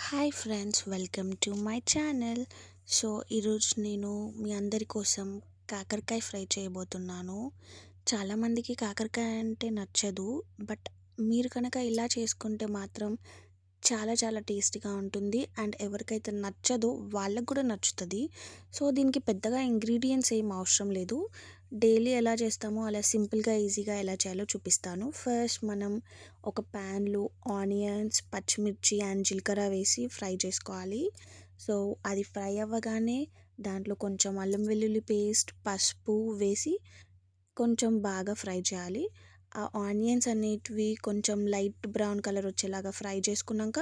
Hi friends, welcome to my channel. So ఈరోజు నేను మీ అందరి కోసం కాకరకాయ ఫ్రై చేయబోతున్నాను. చాలామందికి కాకరకాయ అంటే నచ్చదు. బట్ మీరు కనుక ఇలా చేసుకుంటే మాత్రం చాలా చాలా టేస్టీగా ఉంటుంది. అండ్ ఎవరికైతే నచ్చదో వాళ్ళకు కూడా నచ్చుతుంది. సో దీనికి పెద్దగా ఇంగ్రీడియంట్స్ ఏం అవసరం లేదు. డైలీ ఎలా చేస్తామో అలా సింపుల్గా ఈజీగా ఎలా చేయాలో చూపిస్తాను. ఫస్ట్ మనం ఒక ప్యాన్లో ఆనియన్స్, పచ్చిమిర్చి అండ్ జీలకర్ర వేసి ఫ్రై చేసుకోవాలి. సో అది ఫ్రై అవ్వగానే దాంట్లో కొంచెం అల్లం వెల్లుల్లి పేస్ట్, పసుపు వేసి కొంచెం బాగా ఫ్రై చేయాలి. ఆ ఆనియన్స్ అనేటివి కొంచెం లైట్ బ్రౌన్ కలర్ వచ్చేలాగా ఫ్రై చేసుకున్నాక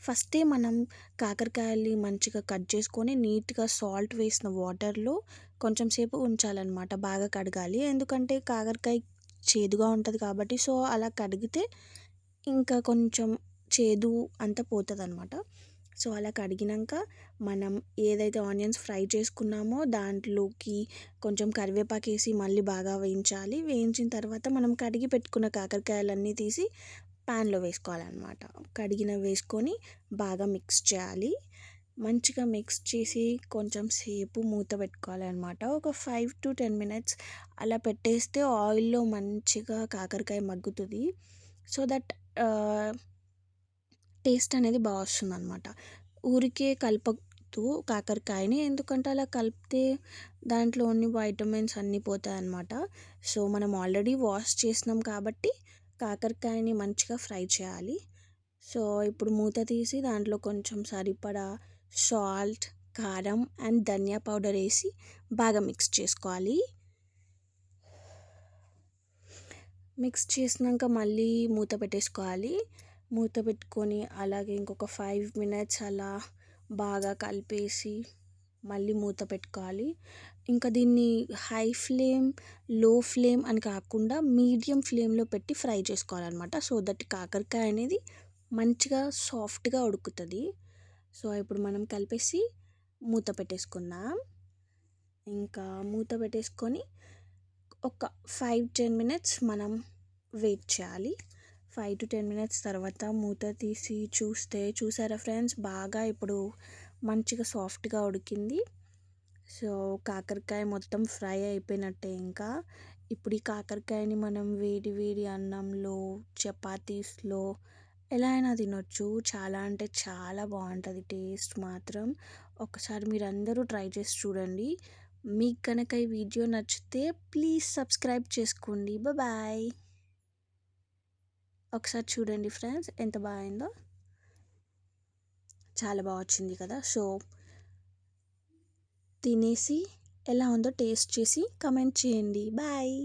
ఫస్టే మనం కాకరకాయల్ని మంచిగా కట్ చేసుకొని నీట్గా సాల్ట్ వేసిన వాటర్లో కొంచెం సేపు ఉంచాలన్నమాట. బాగా కడగాలి, ఎందుకంటే కాకరకాయ చేదుగా ఉంటుంది కాబట్టి. సో అలా కడిగితే ఇంకా కొంచెం చేదు అంతా పోతుంది అనమాట. సో అలా కడిగినాక మనం ఏదైతే ఆనియన్స్ ఫ్రై చేసుకున్నామో దాంట్లోకి కొంచెం కరివేపాకు వేసి మళ్ళీ బాగా వేయించాలి. వేయించిన తర్వాత మనం కడిగి పెట్టుకున్న కాకరకాయలన్నీ తీసి ప్యాన్లో వేసుకోవాలన్నమాట. వేసుకొని బాగా మిక్స్ చేయాలి. మంచిగా మిక్స్ చేసి కొంచెం సేపు మూత పెట్టుకోవాలన్నమాట. ఒక 5 to 10 minutes అలా పెట్టేస్తే ఆయిల్లో మంచిగా కాకరకాయ మగ్గుతుంది. సో దట్ టేస్ట్ అనేది బాగా వస్తుంది అనమాట. ఊరికే కలపద్దు కాకరకాయని, ఎందుకంటే అలా కలిపితే దాంట్లో ఉన్న వైటమిన్స్ అన్నీ పోతాయి అన్నమాట. సో మనం ఆల్రెడీ వాష్ చేసినాం కాబట్టి కాకరకాయని మంచిగా ఫ్రై చేయాలి. సో ఇప్పుడు మూత తీసి దాంట్లో కొంచెం సరిపడా సాల్ట్, కారం అండ్ ధనియా పౌడర్ వేసి బాగా మిక్స్ చేసుకోవాలి. మిక్స్ చేసినాక మళ్ళీ మూత పెట్టేసుకోవాలి. మూత పెట్టుకొని అలాగే ఇంకొక 5 minutes అలా బాగా కలిపేసి మళ్ళీ మూత పెట్టుకోవాలి. ఇంకా దీన్ని హై ఫ్లేమ్, లో ఫ్లేమ్ అని కాకుండా మీడియం ఫ్లేమ్లో పెట్టి ఫ్రై చేసుకోవాలన్నమాట. సో దట్ కాకరకాయ అనేది మంచిగా సాఫ్ట్గా ఉడుకుతుంది. సో ఇప్పుడు మనం కలిపేసి మూత పెట్టేసుకుందాం. ఇంకా మూత పెట్టేసుకొని ఒక 5-10 minutes మనం వెయిట్ చేయాలి. 5 to 10 minutes తర్వాత మూత తీసి చూసారా ఫ్రెండ్స్, బాగా ఇప్పుడు మంచిగా సాఫ్ట్గా ఉడికింది. సో కాకరకాయ మొత్తం ఫ్రై అయిపోయినట్టే. ఇంకా ఇప్పుడు ఈ కాకరకాయని మనం వేడి వేడి అన్నంలో, చపాతీస్లో ఎలా అయినా తినొచ్చు. చాలా అంటే చాలా బాగుంటుంది టేస్ట్ మాత్రం. ఒకసారి మీరు అందరూ ట్రై చేసి చూడండి. మీకు కనుక ఈ వీడియో నచ్చితే ప్లీజ్ సబ్స్క్రైబ్ చేసుకోండి. బాయ్. ఒకసారి చూడండి ఫ్రెండ్స్, ఎంత బాగుందో. చాలా బాగా వచ్చింది కదా. సో తినేసి ఎలా ఉందో టేస్ట్ చేసి కమెంట్ చేయండి. బాయ్.